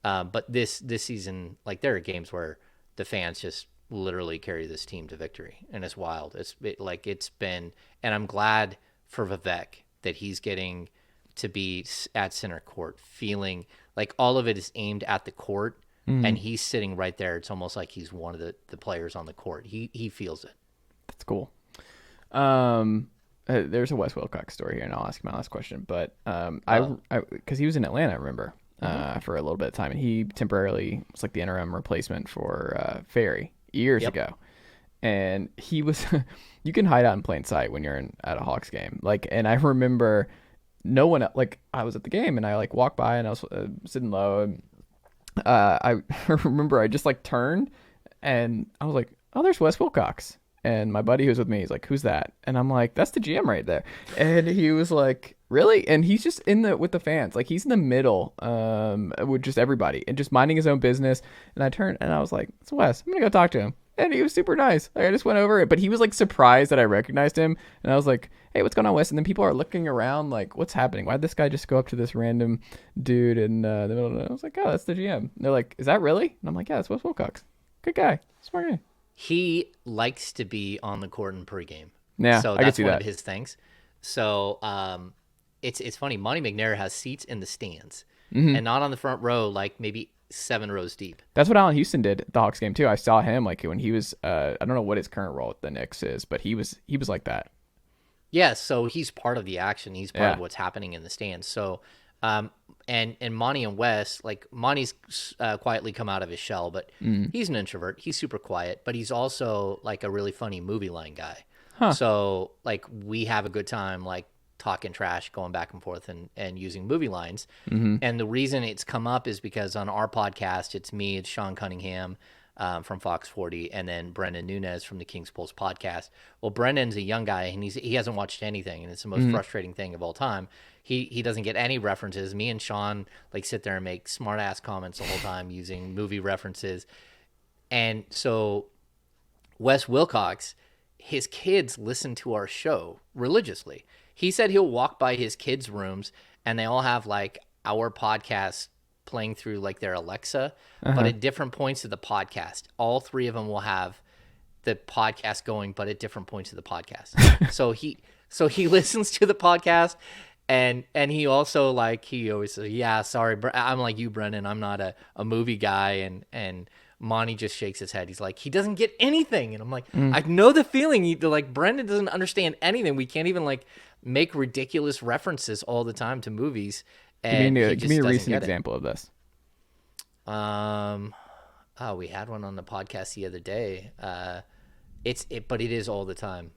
But this season, like, there are games where the fans just literally carry this team to victory, and it's wild. It's been, and I'm glad for Vivek that he's getting to be at center court, feeling like all of it is aimed at the court, and he's sitting right there. It's almost like he's one of the players on the court. He feels it. That's cool. There's a Wes Wilcox story here, and I'll ask my last question. But because he was in Atlanta, I remember, for a little bit of time, and he temporarily was like the interim replacement for Ferry years ago. And he was, you can hide out in plain sight when you're at a Hawks game. Like, and I remember no one, like, I was at the game and I like walked by and I was sitting low. And I remember I just like turned and I was like, oh, there's Wes Wilcox. And my buddy who was with me, he's like, who's that? And I'm like, that's the GM right there. And he was like, really? And he's just with the fans. Like, he's in the middle with just everybody and just minding his own business. And I turned and I was like, it's Wes. I'm going to go talk to him. And he was super nice. Like, I just went over it. But he was like surprised that I recognized him. And I was like, hey, what's going on, Wes? And then people are looking around like, what's happening? Why'd this guy just go up to this random dude in the middle of it? I was like, oh, that's the GM. And they're like, is that really? And I'm like, yeah, that's Wes Wilcox. Good guy. Smart guy. He likes to be on the court in pregame. Yeah, so that's one of his things. So it's funny. Monty McNair has seats in the stands and not on the front row, like maybe 7 rows deep. That's what Allen Houston did at the Hawks game too. I saw him like when he was I don't know what his current role at the Knicks is, but he was like that. Yeah, so he's part of the action. He's part of what's happening in the stands. So and Monty and Wes, like, Monty's quietly come out of his shell, but he's an introvert. He's super quiet, but he's also like a really funny movie line guy. So like we have a good time like talking trash, going back and forth, and using movie lines. Mm-hmm. And the reason it's come up is because on our podcast, it's me, it's Sean Cunningham from Fox 40, and then Brendan Nunez from the King's Pulse podcast. Well, Brendan's a young guy, and he hasn't watched anything, and it's the most frustrating thing of all time. He doesn't get any references. Me and Sean like sit there and make smart ass comments the whole time using movie references. And so Wes Wilcox, his kids listen to our show religiously. He said he'll walk by his kids' rooms and they all have like our podcast playing through like their Alexa, but at different points of the podcast. All three of them will have the podcast going, but at different points of the podcast. so he listens to the podcast, and he also like, he always says, yeah, sorry, I'm like you, Brendan, I'm not a movie guy, and Monty just shakes his head. He's like, he doesn't get anything. And I'm like, I know the feeling. Like, Brendan doesn't understand anything. We can't even, like, make ridiculous references all the time to movies. And give me a recent example of this. We had one on the podcast the other day. But it is all the time.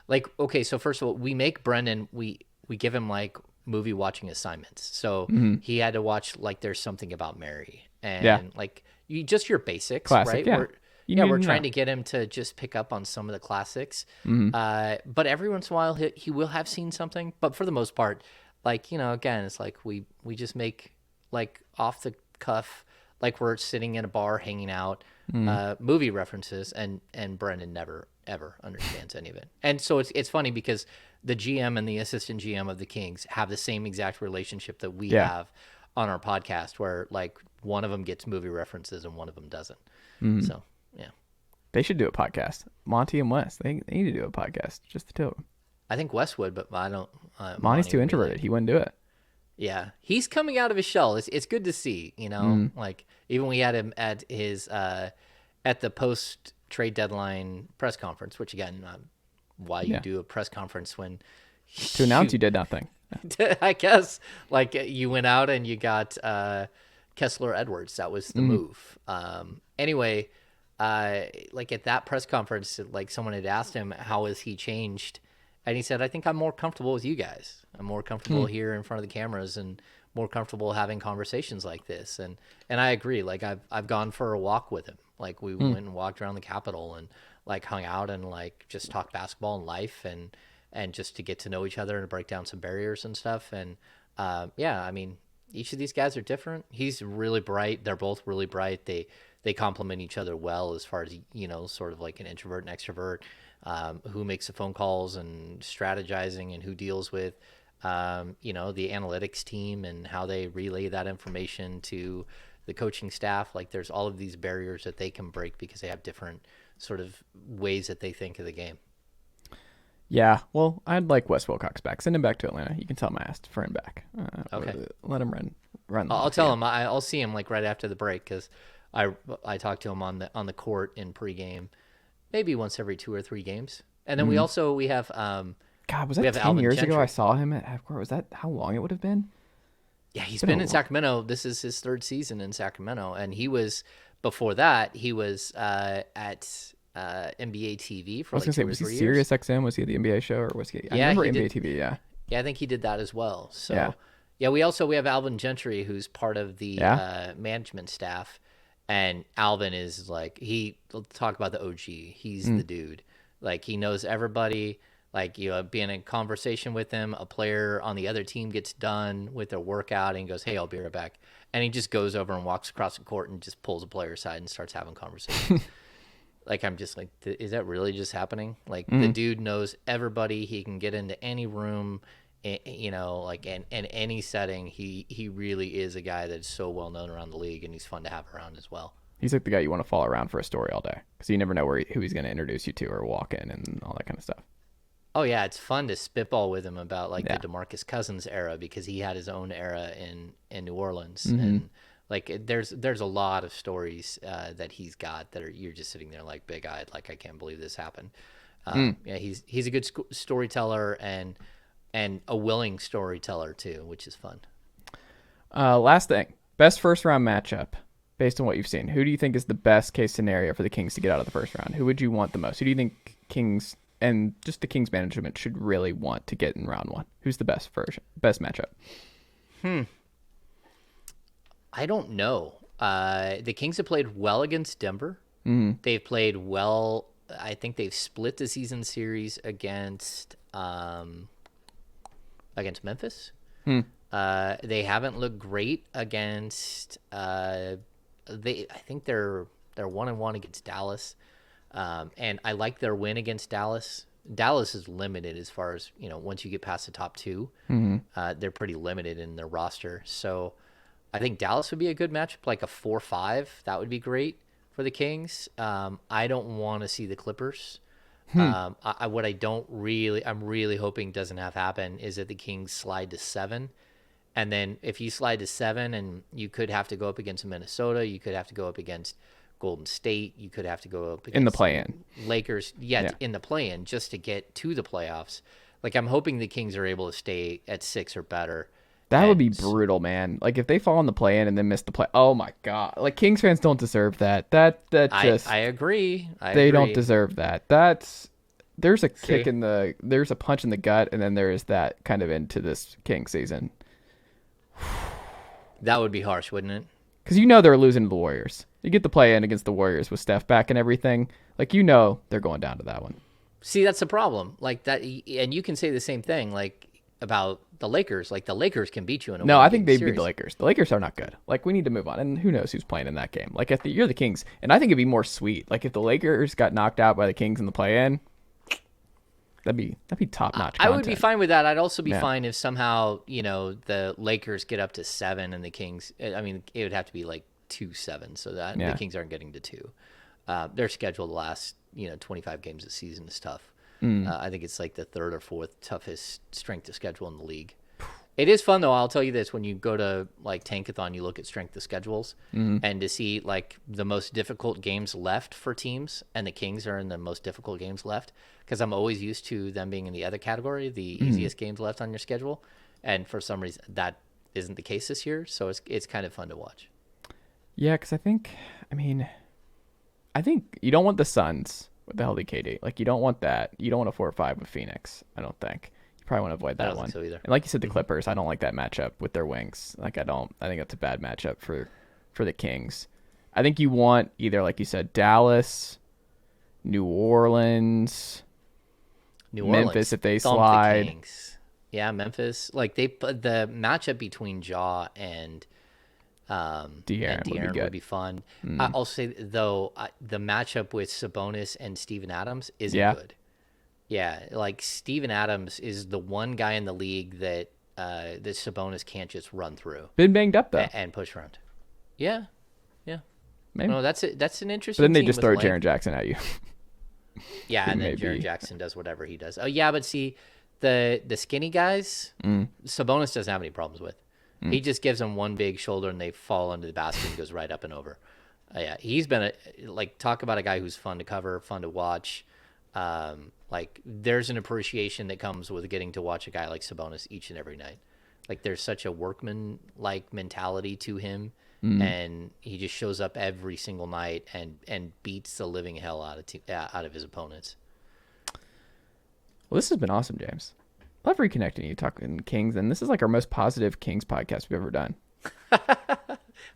Like, okay, so first of all, we make Brendan, we give him, like, movie watching assignments. So he had to watch, like, There's Something About Mary. And, like... just your basics, classic, right? Yeah. We're trying to get him to just pick up on some of the classics. But every once in a while, he will have seen something. But for the most part, like, again, it's like we just make, like, off the cuff, like we're sitting in a bar hanging out, movie references, and Brendan never, ever understands any of it. And so it's funny because the GM and the assistant GM of the Kings have the same exact relationship that we have on our podcast, where, like, one of them gets movie references and one of them doesn't. So, yeah. They should do a podcast. Monty and Wes, they need to do a podcast, just the two of them. I think Wes would, but I don't. Monty's too introverted. He wouldn't do it. Yeah. He's coming out of his shell. It's good to see, like, even we had him at his, at the post-trade deadline press conference, which, again, why you do a press conference when... To announce you did nothing. I guess, like, you went out and you got Kessler Edwards. That was the move. Anyway, like, at that press conference, like, someone had asked him how has he changed, and he said, I think I'm more comfortable with you guys. I'm more comfortable here in front of the cameras and more comfortable having conversations like this. And I agree. Like, I've gone for a walk with him. Like, we went and walked around the Capitol and, like, hung out and, like, just talked basketball and life and just to get to know each other and break down some barriers and stuff. And yeah, I mean, each of these guys are different. He's really bright. They're both really bright. They complement each other well as far as, sort of like an introvert and extrovert, who makes the phone calls and strategizing and who deals with, the analytics team and how they relay that information to the coaching staff. Like, there's all of these barriers that they can break because they have different sort of ways that they think of the game. Yeah, well, I'd like Wes Wilcox back. Send him back to Atlanta. You can tell him I asked for him back. Okay. Let him run. I'll tell him. I'll see him, like, right after the break, because I talked to him on the court in pregame, maybe once every 2 or 3 games. And then we have God, was that 10 Alvin years Gentry. ago I saw him at half court? Was that how long it would have been? Yeah, he's been in Sacramento. This is his 3rd season in Sacramento, and he was before that. He was at NBA TV for, I was like, 2 or 3 gonna say, was he years. Sirius XM? Was he at the NBA show, or was he? I Yeah, remember he NBA did. TV. Yeah. Yeah, I think he did that as well. So yeah, we have Alvin Gentry, who's part of the management staff, and Alvin is like, he'll talk about the OG. He's the dude. Like, he knows everybody. Like, being in conversation with him, a player on the other team gets done with their workout and he goes, hey, I'll be right back. And he just goes over and walks across the court and just pulls a player aside and starts having conversations. Like, I'm just like, is that really just happening? Like, the dude knows everybody. He can get into any room, like, in any setting. He really is a guy that's so well known around the league, and he's fun to have around as well. He's like the guy you want to follow around for a story all day, because you never know who he's going to introduce you to or walk in and all that kind of stuff. Oh yeah, it's fun to spitball with him about, like, the DeMarcus Cousins era, because he had his own era in New Orleans, and, like, there's a lot of stories that he's got that you're just sitting there, like, big-eyed, like, I can't believe this happened. Yeah, he's a good storyteller and a willing storyteller too, which is fun. Last thing, best first round matchup based on what you've seen. Who do you think is the best case scenario for the Kings to get out of the first round? Who would you want the most? Who do you think Kings and just the Kings management should really want to get in round one? Who's the best matchup? I don't know. The Kings have played well against Denver. They've played well. I think they've split the season series against Memphis. They haven't looked great against. I think they're 1-1 against Dallas, and I like their win against Dallas. Dallas is limited as far as once you get past the top two, they're pretty limited in their roster. So I think Dallas would be a good matchup, like a 4-5. That would be great for the Kings. I don't want to see the Clippers. I'm really hoping doesn't have happen is that the Kings slide to 7. And then if you slide to 7 and you could have to go up against Minnesota, you could have to go up against Golden State, you could have to go up against in the play-in. Lakers, in the play-in just to get to the playoffs. Like I'm hoping the Kings are able to stay at 6 or better. That would be brutal, man. Like if they fall in the play-in and then miss the play. Oh my God! Like Kings fans don't deserve that. I agree. They don't deserve that. There's a there's a punch in the gut, and then there is that kind of into this Kings season. That would be harsh, wouldn't it? Because they're losing to the Warriors. You get the play-in against the Warriors with Steph back and everything. Like they're going down to that one. See, that's the problem. Like that, and you can say the same thing like about the Lakers. Like the Lakers can beat you in a No, I think they'd beat the Lakers. The Lakers are not good. Like we need to move on, and who knows who's playing in that game? Like if you're the Kings, and I think it'd be more sweet. Like if the Lakers got knocked out by the Kings in the play-in. That'd be top notch. I would be fine with that. I'd also be fine if somehow the Lakers get up to 7 and the Kings. I mean, it would have to be like 2-7, so that the Kings aren't getting to 2. Their schedule the last 25 games of the season is tough. I think it's like the 3rd or 4th toughest strength of schedule in the league. It is fun though. I'll tell you this: when you go to like Tankathon, you look at strength of schedules, and to see like the most difficult games left for teams, and the Kings are in the most difficult games left. Because I'm always used to them being in the other category, the easiest games left on your schedule, and for some reason that isn't the case this year. So it's kind of fun to watch. Yeah, because I think you don't want the Suns with the healthy KD. Like you don't want that. You don't want a 4-5 with Phoenix. I don't think. You probably want to avoid that one. Think so either. And like you said, the Clippers. I don't like that matchup with their wings. Like I think that's a bad matchup for the Kings. I think you want either, like you said, Dallas, New Orleans. Memphis if they slide. The Kings. Yeah, Memphis. Like the matchup between Ja and De'Aaron would be fun. I'll say though, the matchup with Sabonis and Steven Adams isn't good. Yeah, like Steven Adams is the one guy in the league that Sabonis can't just run through. Been banged up though, and push around. Yeah. Maybe. No, that's an interesting. But then they team just throw Jaren Jackson at you. Yeah, and then Jaren Jackson does whatever he does. Oh, yeah, but see, the skinny guys, Sabonis doesn't have any problems with. He just gives them one big shoulder, and they fall into the basket and goes right up and over. Yeah, he's been talk about a guy who's fun to cover, fun to watch. Like there's an appreciation that comes with getting to watch a guy like Sabonis each and every night. Like there's such a workman-like mentality to him. And he just shows up every single night and beats the living hell out of his opponents. Well, this has been awesome, James. Love reconnecting you, talking Kings, and this is like our most positive Kings podcast we've ever done.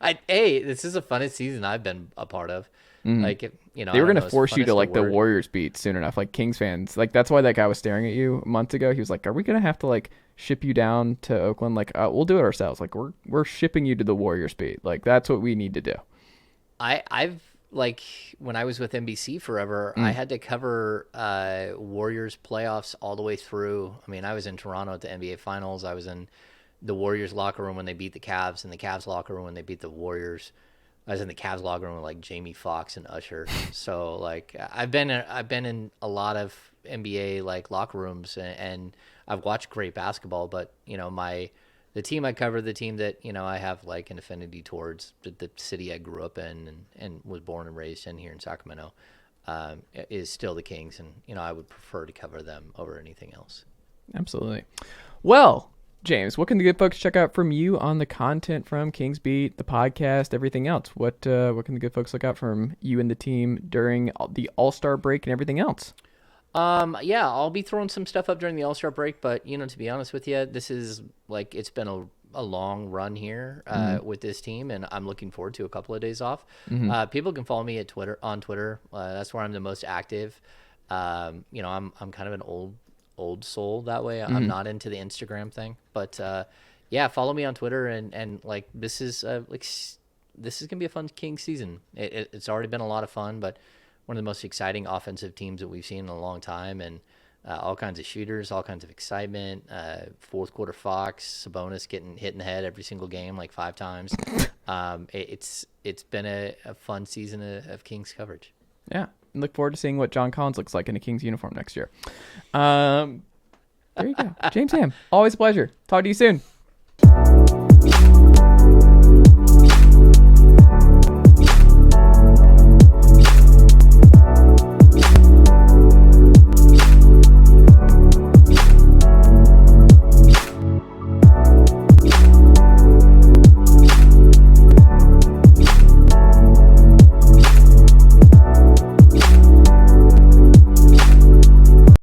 This is the funnest season I've been a part of. Like, they were going to force you to like the Warriors beat soon enough. Like Kings fans, like that's why that guy was staring at you a month ago. He was like, "Are we going to have to like ship you down to Oakland? Like, we'll do it ourselves. Like, we're shipping you to the Warriors beat. Like, that's what we need to do." I've like when I was with NBC forever, I had to cover Warriors playoffs all the way through. I mean, I was in Toronto at the NBA Finals. I was in the Warriors locker room when they beat the Cavs, and the Cavs locker room when they beat the Warriors. I was in the Cavs locker room with like Jamie Foxx and Usher. So like I've been in a lot of NBA like locker rooms, and I've watched great basketball. But the team I cover, the team that I have like an affinity towards, the city I grew up in and was born and raised in here in Sacramento, is still the Kings, and I would prefer to cover them over anything else. Absolutely. Well, James, what can the good folks check out from you on the content from Kings Beat, the podcast, everything else? What can the good folks look out from you and the team during the All-Star break and everything else? Yeah, I'll be throwing some stuff up during the All-Star break, but to be honest with you, this is like it's been a long run here with this team, and I'm looking forward to a couple of days off. People can follow me at Twitter. That's where I'm the most active. I'm kind of an old soul that way. I'm not into the Instagram thing, but yeah, follow me on Twitter and like this is gonna be a fun Kings season. It's already been a lot of fun, but one of the most exciting offensive teams that we've seen in a long time, and all kinds of shooters, all kinds of excitement. Fourth quarter Fox, Sabonis getting hit in the head every single game like 5 times. It's been a fun season of Kings coverage. Yeah, look forward to seeing what John Collins looks like in a Kings uniform next year. There you go. James Ham, always a pleasure. Talk to you soon.